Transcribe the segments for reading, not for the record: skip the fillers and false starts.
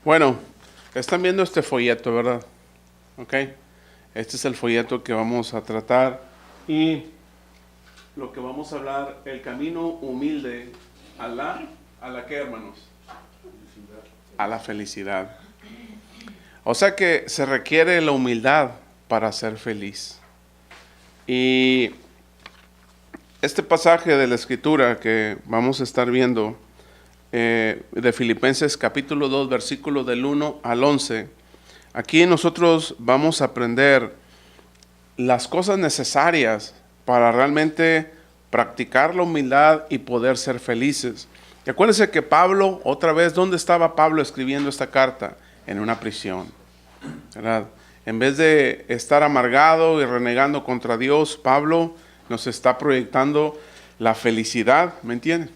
Bueno, están viendo este folleto, ¿verdad? ¿Ok? Este es el folleto que vamos a tratar y lo que vamos a hablar, el camino humilde a la ¿qué, hermanos? A la felicidad. O sea que se requiere la humildad para ser feliz. Y este pasaje de la Escritura que vamos a estar viendo, de Filipenses capítulo 2, versículo del 1 al 11, aquí nosotros vamos a aprender las cosas necesarias para realmente practicar la humildad y poder ser felices. Y acuérdense que Pablo, otra vez, ¿dónde estaba Pablo escribiendo esta carta? En una prisión, ¿verdad? En vez de estar amargado y renegando contra Dios, Pablo nos está proyectando la felicidad, ¿me entienden?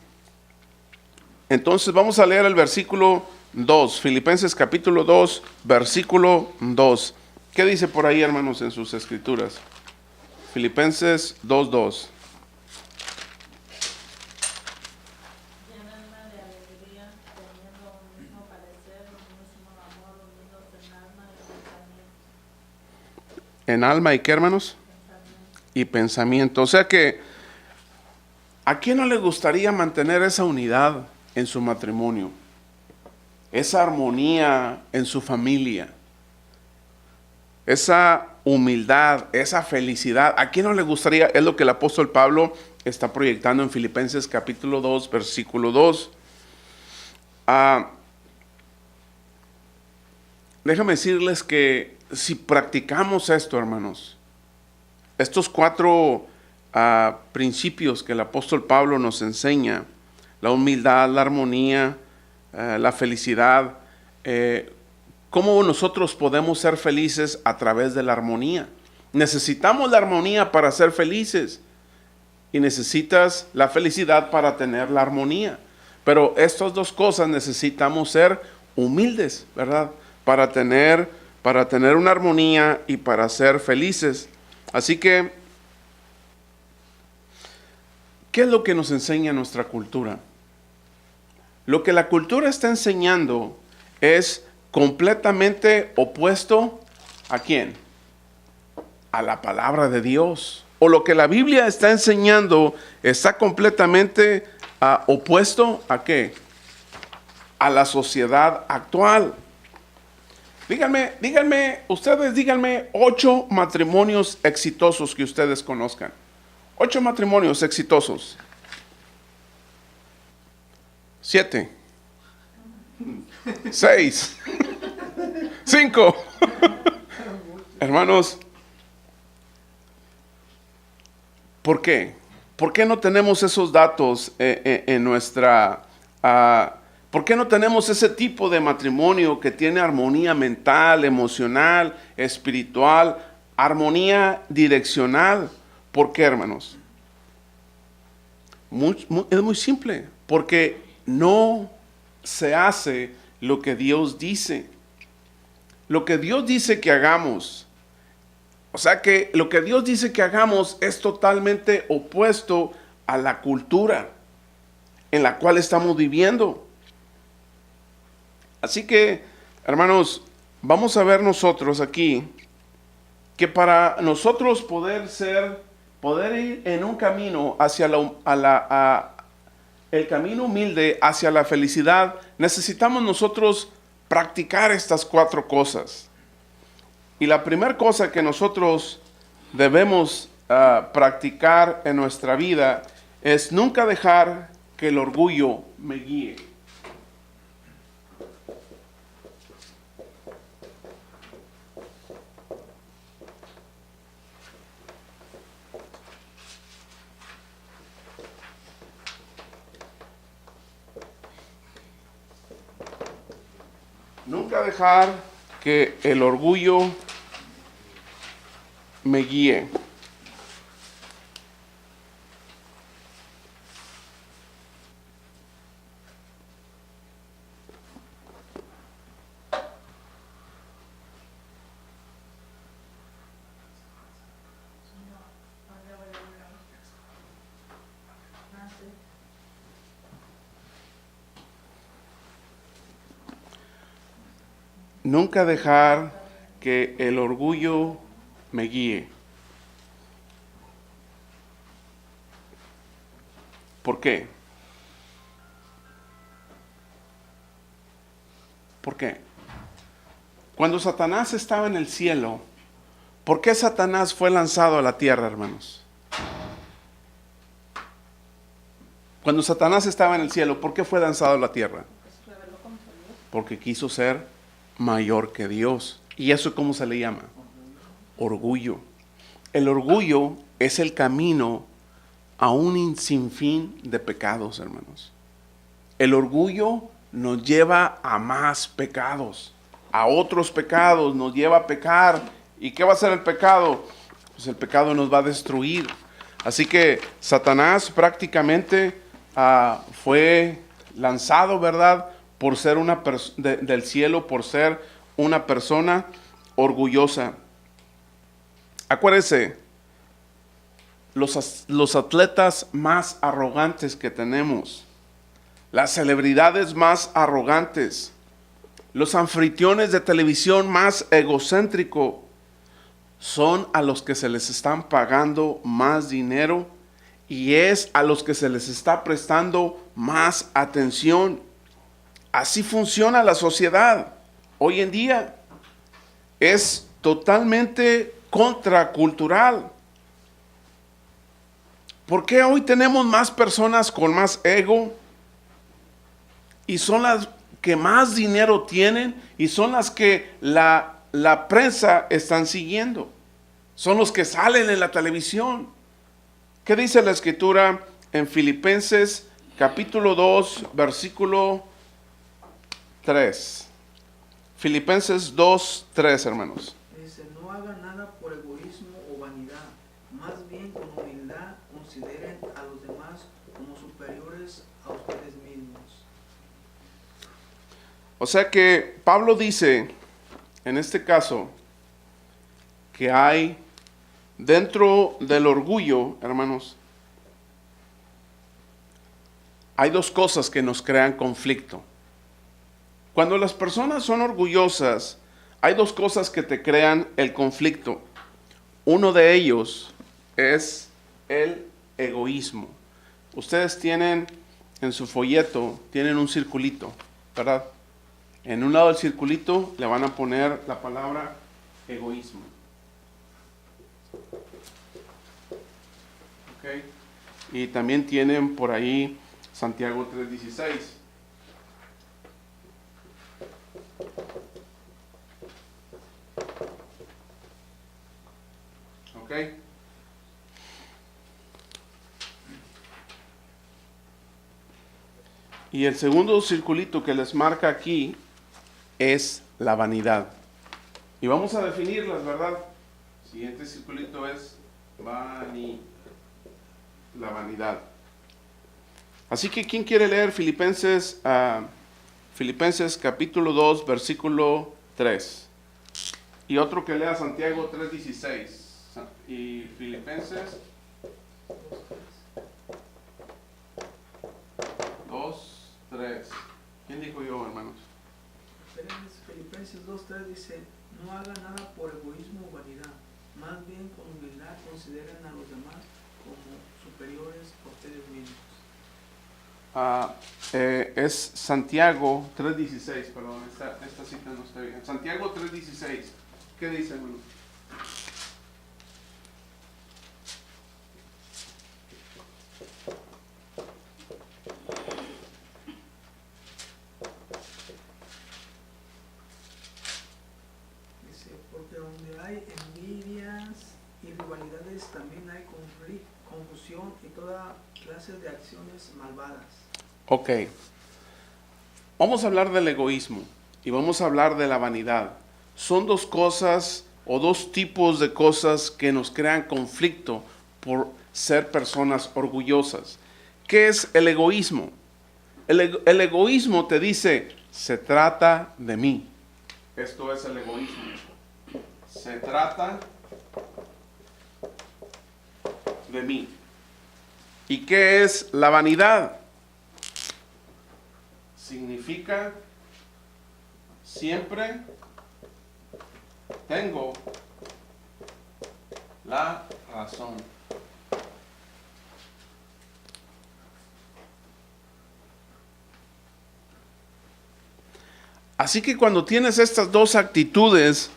Entonces vamos a leer el versículo 2, Filipenses capítulo 2, versículo 2. ¿Qué dice por ahí, hermanos, en sus escrituras? Filipenses 2:2. Llénenme de alegría, teniendo un mismo parecer, un mismo amor, unidos en alma y pensamiento. En alma y qué, hermanos? Y pensamiento. O sea que, ¿a quién no le gustaría mantener esa unidad en su matrimonio? Esa armonía en su familia. Esa humildad, esa felicidad. ¿A quién no le gustaría? Es lo que el apóstol Pablo está proyectando en Filipenses capítulo 2, versículo 2. Déjame decirles que si practicamos esto, hermanos, estos cuatro principios que el apóstol Pablo nos enseña, la humildad, la armonía, la felicidad, ¿cómo nosotros podemos ser felices a través de la armonía? Necesitamos la armonía para ser felices y necesitas la felicidad para tener la armonía. Pero estas dos cosas necesitamos ser humildes, ¿verdad? Para tener una armonía y para ser felices. Así que, ¿qué es lo que nos enseña nuestra cultura? Lo que la cultura está enseñando es completamente opuesto ¿a quién? A la palabra de Dios. O lo que la Biblia está enseñando está completamente opuesto ¿a qué? A la sociedad actual. Díganme 8 matrimonios exitosos que ustedes conozcan. 8 matrimonios exitosos. 7. 6. 5. Hermanos, ¿por qué? ¿Por qué no tenemos esos datos en nuestra... ¿por qué no tenemos ese tipo de matrimonio que tiene armonía mental, emocional, espiritual, armonía direccional? ¿Por qué, hermanos? Es muy simple, porque no se hace lo que Dios dice. Lo que Dios dice que hagamos. O sea que lo que Dios dice que hagamos es totalmente opuesto a la cultura en la cual estamos viviendo. Así que, hermanos, vamos a ver nosotros aquí que para nosotros poder ir en un camino hacia el camino humilde hacia la felicidad, necesitamos nosotros practicar estas 4 cosas. Y la primera cosa que nosotros debemos practicar en nuestra vida es nunca dejar que el orgullo me guíe. Nunca dejar que el orgullo me guíe. Nunca dejar que el orgullo me guíe. ¿Por qué? ¿Por qué? Cuando Satanás estaba en el cielo, ¿por qué Satanás fue lanzado a la tierra, hermanos? Cuando Satanás estaba en el cielo, ¿por qué fue lanzado a la tierra? Porque quiso ser mayor que Dios. ¿Y eso cómo se le llama? Orgullo. El orgullo es el camino a un sinfín de pecados, hermanos. El orgullo nos lleva a más pecados, a otros pecados, nos lleva a pecar. ¿Y qué va a hacer el pecado? Pues el pecado nos va a destruir. Así que Satanás prácticamente fue lanzado, ¿verdad? Por ser del cielo, por ser una persona orgullosa. Acuérdense, los atletas más arrogantes que tenemos, las celebridades más arrogantes, los anfitriones de televisión más egocéntricos, son a los que se les están pagando más dinero y es a los que se les está prestando más atención. Así funciona la sociedad hoy en día. Es totalmente contracultural. ¿Por qué hoy tenemos más personas con más ego? Y son las que más dinero tienen y son las que la prensa están siguiendo. Son los que salen en la televisión. ¿Qué dice la Escritura en Filipenses capítulo 2, versículo 3? Filipenses 2, 3, hermanos. Dice, no hagan nada por egoísmo o vanidad, más bien con humildad consideren a los demás como superiores a ustedes mismos. O sea que Pablo dice, en este caso, que hay dentro del orgullo, hermanos, hay dos cosas que nos crean conflicto. Cuando las personas son orgullosas, hay dos cosas que te crean el conflicto. Uno de ellos es el egoísmo. Ustedes tienen en su folleto, tienen un circulito, ¿verdad? En un lado del circulito le van a poner la palabra egoísmo. ¿Ok? Y también tienen por ahí Santiago 3:16. ¿Ok? Y el segundo circulito que les marca aquí es la vanidad. Y vamos a definirlas, ¿verdad? El siguiente circulito es la vanidad. Así que, ¿quién quiere leer Filipenses capítulo 2, versículo 3? Y otro que lea Santiago 3:16. Y Filipenses 2, 3. ¿Quién dijo yo, hermanos? Filipenses 2:3 dice, no hagan nada por egoísmo o vanidad, más bien con humildad consideren a los demás como superiores a ustedes mismos. Es Santiago 3:16, perdón, esta cita no está bien. Santiago 3:16, ¿qué dice, hermano? Dice, porque donde hay envidias y rivalidades también hay confusión y toda clase de acciones malvadas. Ok, vamos a hablar del egoísmo y vamos a hablar de la vanidad. Son dos cosas o dos tipos de cosas que nos crean conflicto por ser personas orgullosas. ¿Qué es el egoísmo? El egoísmo te dice, se trata de mí. Esto es el egoísmo. Se trata de mí. ¿Y qué es la vanidad? Significa siempre tengo la razón. Así que cuando tienes estas dos actitudes,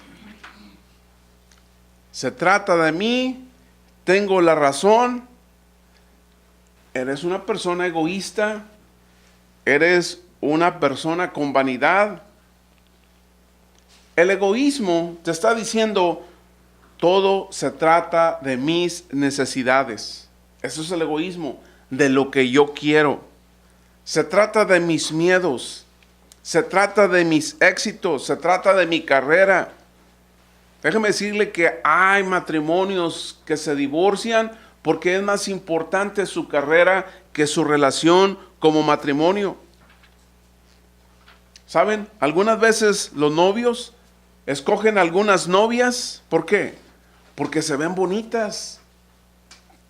se trata de mí, tengo la razón, eres una persona egoísta, eres una persona con vanidad. El egoísmo te está diciendo, todo se trata de mis necesidades. Eso es el egoísmo, de lo que yo quiero. Se trata de mis miedos, se trata de mis éxitos, se trata de mi carrera. Déjeme decirle que hay matrimonios que se divorcian porque es más importante su carrera que su relación como matrimonio. ¿Saben? Algunas veces los novios escogen algunas novias. ¿Por qué? Porque se ven bonitas,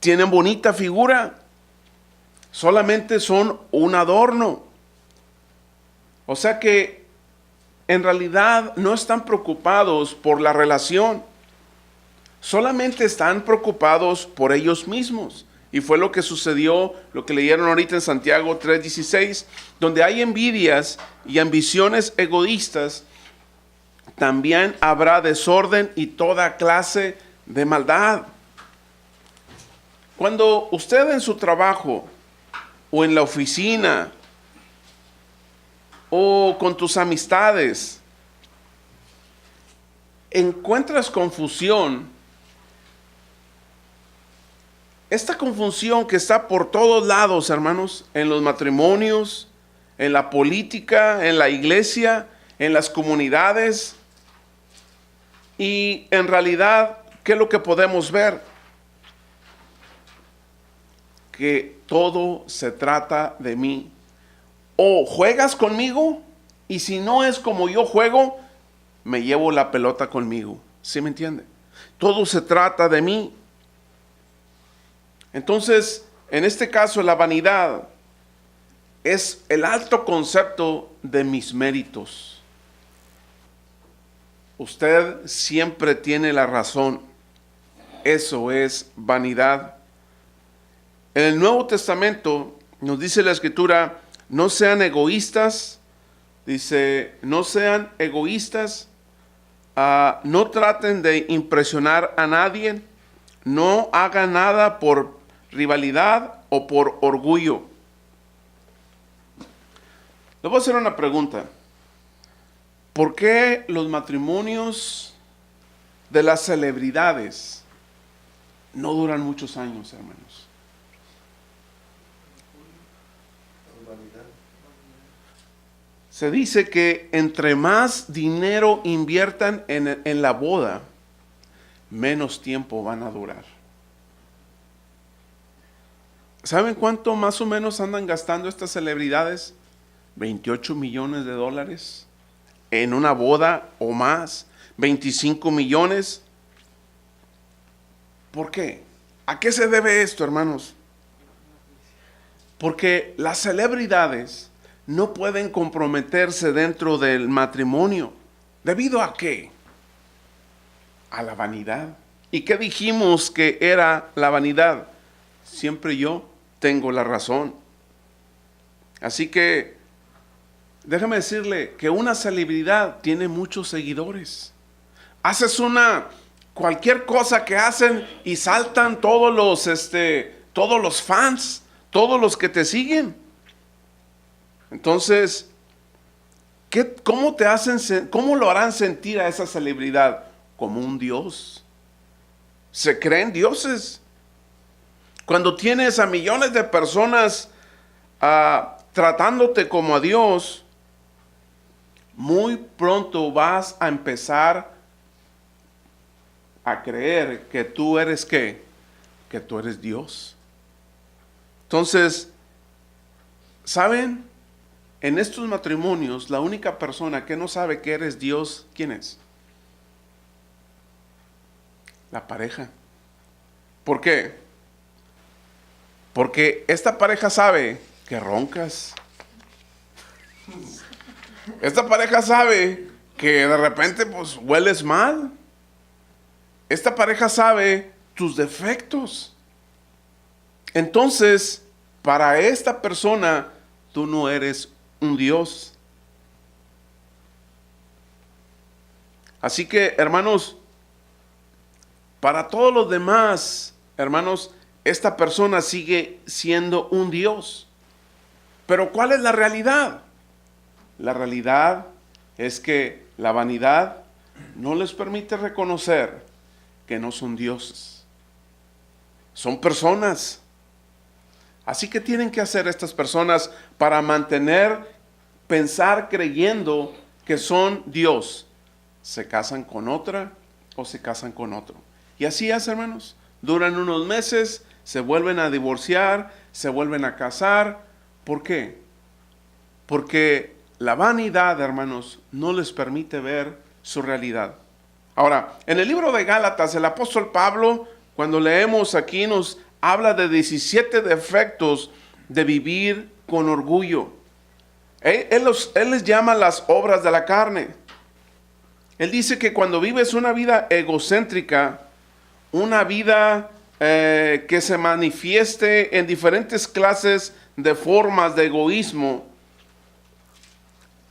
tienen bonita figura, solamente son un adorno. O sea que en realidad no están preocupados por la relación, solamente están preocupados por ellos mismos. Y fue lo que sucedió, lo que leyeron ahorita en Santiago 3:16, donde hay envidias y ambiciones egoístas, también habrá desorden y toda clase de maldad. Cuando usted en su trabajo o en la oficina o con tus amistades encuentras confusión, esta confusión que está por todos lados, hermanos, en los matrimonios, en la política, en la iglesia, en las comunidades, y en realidad, ¿qué es lo que podemos ver? Que todo se trata de mí. O juegas conmigo, y si no es como yo juego, me llevo la pelota conmigo. ¿Sí me entiende? Todo se trata de mí. Entonces, en este caso, la vanidad es el alto concepto de mis méritos. Usted siempre tiene la razón. Eso es vanidad. En el Nuevo Testamento nos dice la Escritura, no sean egoístas. Dice, no sean egoístas. No traten de impresionar a nadie. No hagan nada por rivalidad o por orgullo. Le voy a hacer una pregunta. ¿Por qué los matrimonios de las celebridades no duran muchos años, hermanos? Se dice que entre más dinero inviertan en la boda, menos tiempo van a durar. ¿Saben cuánto más o menos andan gastando estas celebridades? 28 millones de dólares en una boda o más, 25 millones. ¿Por qué? ¿A qué se debe esto, hermanos? Porque las celebridades no pueden comprometerse dentro del matrimonio. ¿Debido a qué? A la vanidad. ¿Y qué dijimos que era la vanidad? Siempre yo tengo la razón. Así que déjame decirle que una celebridad tiene muchos seguidores. Haces cualquier cosa que hacen y saltan todos los fans, todos los que te siguen. Entonces, ¿cómo lo harán sentir a esa celebridad? Como un dios. Se creen dioses. Cuando tienes a millones de personas tratándote como a Dios, muy pronto vas a empezar a creer que tú eres ¿qué? Que tú eres Dios. Entonces, ¿saben? En estos matrimonios, la única persona que no sabe que eres Dios, ¿quién es? La pareja. ¿Por qué? Porque esta pareja sabe que roncas. Esta pareja sabe que de repente pues hueles mal. Esta pareja sabe tus defectos. Entonces, para esta persona, tú no eres un Dios. Así que, hermanos, para todos los demás, hermanos, esta persona sigue siendo un Dios. Pero ¿cuál es la realidad? La realidad es que la vanidad no les permite reconocer que no son dioses. Son personas. Así que tienen que hacer estas personas para pensar creyendo que son Dios. Se casan con otra o se casan con otro. Y así es, hermanos. Duran unos meses, se vuelven a divorciar, se vuelven a casar. ¿Por qué? Porque la vanidad, hermanos, no les permite ver su realidad. Ahora, en el libro de Gálatas, el apóstol Pablo, cuando leemos aquí, nos habla de 17 defectos de vivir con orgullo. Él les llama las obras de la carne. Él dice que cuando vives una vida egocéntrica, una vida que se manifieste en diferentes clases de formas de egoísmo,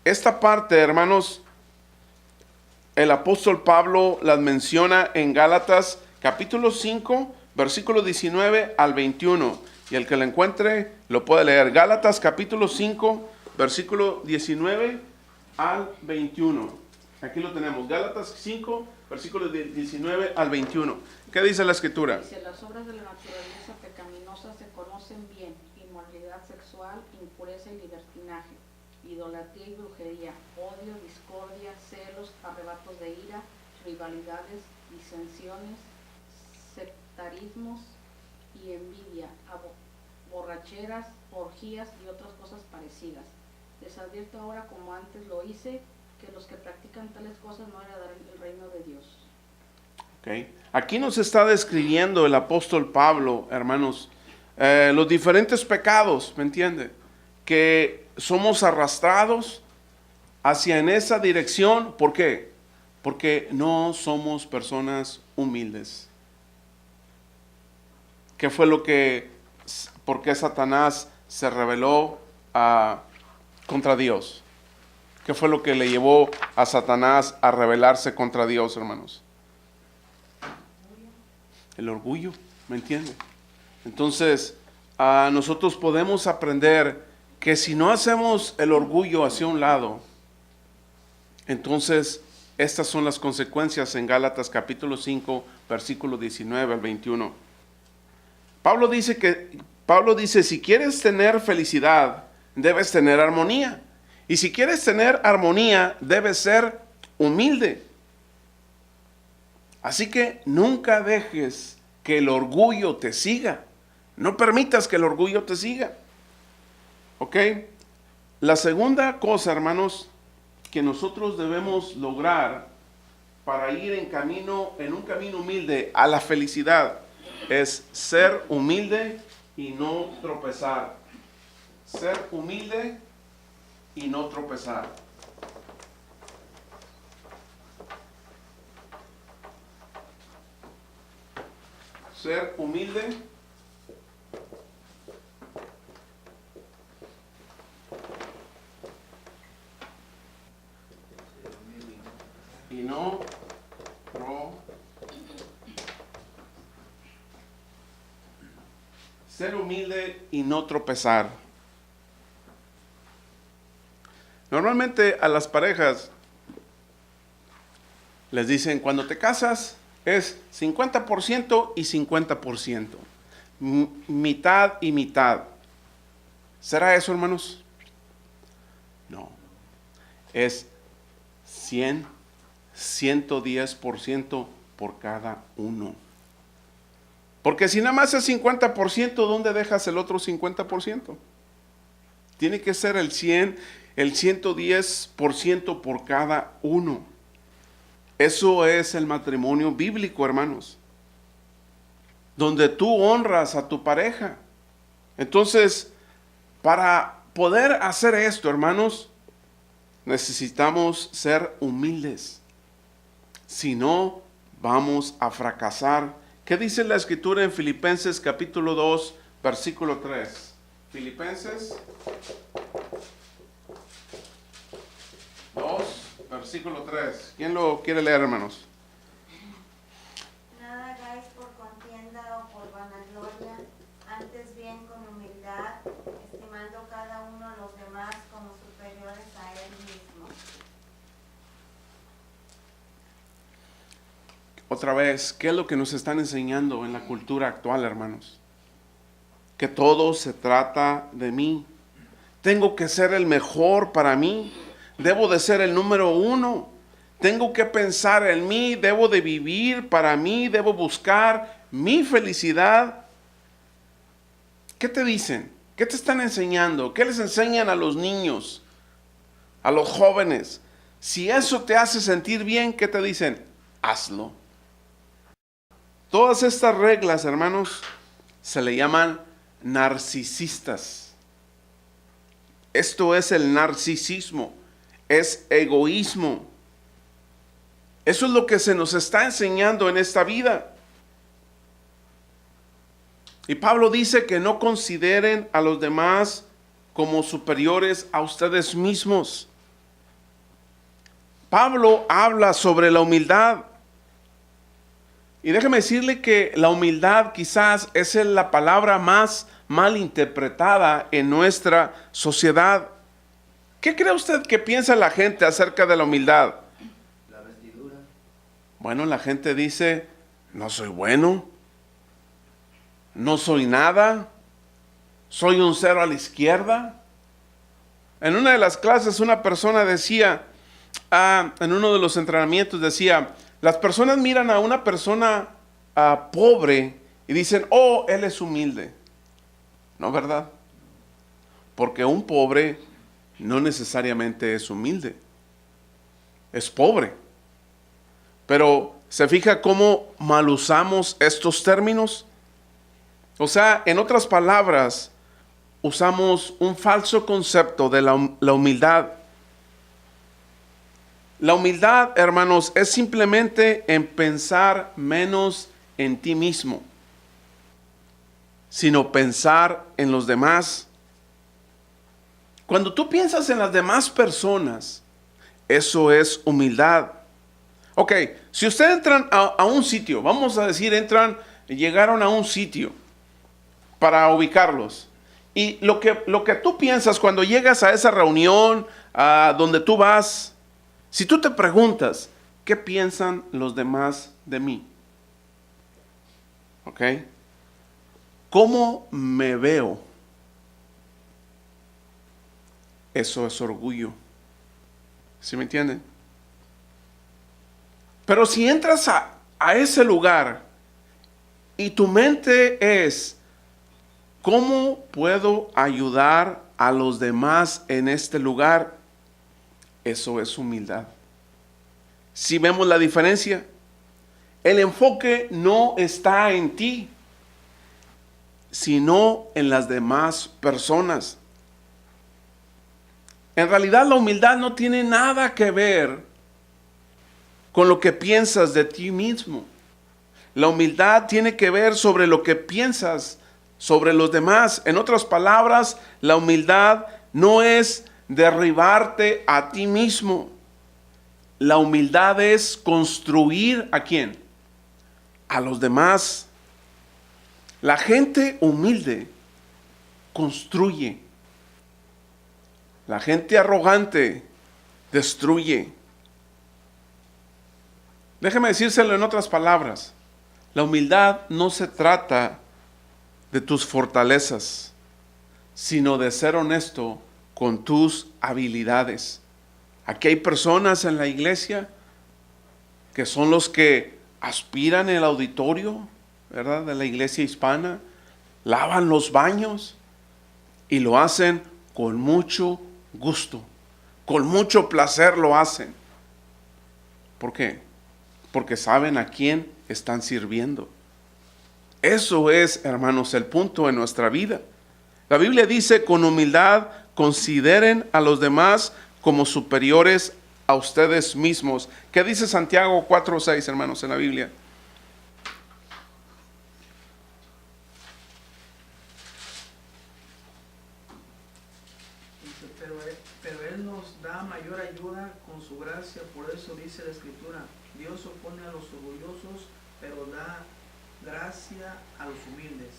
esta parte, hermanos, el apóstol Pablo las menciona en Gálatas capítulo 5, versículo 19 al 21. Y el que lo encuentre lo puede leer. Gálatas capítulo 5, versículo 19 al 21. Aquí lo tenemos. Gálatas 5, versículo 19 al 21. ¿Qué dice la escritura? Dice, las obras de la naturaleza pecaminosa se conocen bien: inmoralidad sexual, impureza y libertinaje, idolatría y brujería, odio, discordia, celos, arrebatos de ira, rivalidades, disensiones, sectarismos y envidia, borracheras, orgías y otras cosas parecidas. Les advierto ahora, como antes lo hice, que los que practican tales cosas no heredarán el reino de Dios. Okay. Aquí nos está describiendo el apóstol Pablo, hermanos, los diferentes pecados, ¿me entiende? Que somos arrastrados hacia en esa dirección. ¿Por qué? Porque no somos personas humildes. ¿Qué fue por qué Satanás se rebeló contra Dios? ¿Qué fue lo que le llevó a Satanás a rebelarse contra Dios, hermanos? El orgullo, ¿me entiende? Entonces, nosotros podemos aprender que si no hacemos el orgullo hacia un lado, entonces estas son las consecuencias en Gálatas capítulo 5, versículo 19 al 21. Pablo dice, si quieres tener felicidad, debes tener armonía. Y si quieres tener armonía, debes ser humilde. Así que nunca dejes que el orgullo te siga. No permitas que el orgullo te siga. ¿Ok? La segunda cosa, hermanos, que nosotros debemos lograr para ir en un camino humilde a la felicidad es ser humilde y no tropezar. Ser humilde y no tropezar. Ser humilde y no ser humilde y no tropezar. Normalmente a las parejas les dicen, cuando te casas es 50% y 50%. Mitad y mitad. ¿Será eso, hermanos? No. Es 110% por cada uno. Porque si nada más es 50%, ¿dónde dejas el otro 50%? Tiene que ser el 110% por cada uno. Eso es el matrimonio bíblico, hermanos. Donde tú honras a tu pareja. Entonces, para poder hacer esto, hermanos, necesitamos ser humildes. Si no, vamos a fracasar. ¿Qué dice la Escritura en Filipenses capítulo 2, versículo 3? Filipenses 2, versículo 3. ¿Quién lo quiere leer, hermanos? Nada hagáis por contienda o por vanagloria, antes bien con humildad, estimando cada uno a los demás como superiores a él mismo. Otra vez, ¿qué es lo que nos están enseñando en la cultura actual, hermanos? Que todo se trata de mí. Tengo que ser el mejor para mí. Debo de ser el número 1. Tengo que pensar en mí. Debo de vivir para mí. Debo buscar mi felicidad. ¿Qué te dicen? ¿Qué te están enseñando? ¿Qué les enseñan a los niños? A los jóvenes. Si eso te hace sentir bien, ¿qué te dicen? Hazlo. Todas estas reglas, hermanos, se le llaman narcisistas. Esto es el narcisismo, es egoísmo. Eso es lo que se nos está enseñando en esta vida. Y Pablo dice que no consideren a los demás como superiores a ustedes mismos. Pablo habla sobre la humildad. Y déjeme decirle que la humildad quizás es la palabra más mal interpretada en nuestra sociedad. ¿Qué cree usted que piensa la gente acerca de la humildad? La vestidura. Bueno, la gente dice, no soy bueno, no soy nada, soy un cero a la izquierda. En una de las clases una persona decía, en uno de los entrenamientos decía, las personas miran a una persona pobre y dicen, oh, él es humilde. ¿No, verdad? Porque un pobre no necesariamente es humilde. Es pobre. Pero, ¿se fija cómo mal usamos estos términos? O sea, en otras palabras, usamos un falso concepto de la humildad. La humildad, hermanos, es simplemente en pensar menos en ti mismo, sino pensar en los demás. Cuando tú piensas en las demás personas, eso es humildad. Ok, si ustedes entran a un sitio, vamos a decir, llegaron a un sitio para ubicarlos. Y lo que tú piensas cuando llegas a esa reunión, a donde tú vas, si tú te preguntas, ¿qué piensan los demás de mí? ¿Ok? ¿Cómo me veo? Eso es orgullo. ¿Sí me entienden? Pero si entras a ese lugar y tu mente es, ¿cómo puedo ayudar a los demás en este lugar? Eso es humildad. Si vemos la diferencia, el enfoque no está en ti, sino en las demás personas. En realidad la humildad no tiene nada que ver con lo que piensas de ti mismo. La humildad tiene que ver sobre lo que piensas sobre los demás. En otras palabras, la humildad no es derribarte a ti mismo. La humildad es construir ¿a quién? A los demás. La gente humilde construye. La gente arrogante destruye. Déjeme decírselo en otras palabras. La humildad no se trata de tus fortalezas, sino de ser honesto con tus habilidades. Aquí hay personas en la iglesia que son los que aspiran el auditorio, ¿verdad? De la iglesia hispana, lavan los baños y lo hacen con mucho gusto, con mucho placer lo hacen. ¿Por qué? Porque saben a quién están sirviendo. Eso es, hermanos, el punto en nuestra vida. La Biblia dice, con humildad consideren a los demás como superiores a ustedes mismos. ¿Qué dice Santiago 4:6, hermanos, en la Biblia? Dice, pero él nos da mayor ayuda con su gracia, por eso dice la Escritura, Dios opone a los orgullosos, pero da gracia a los humildes.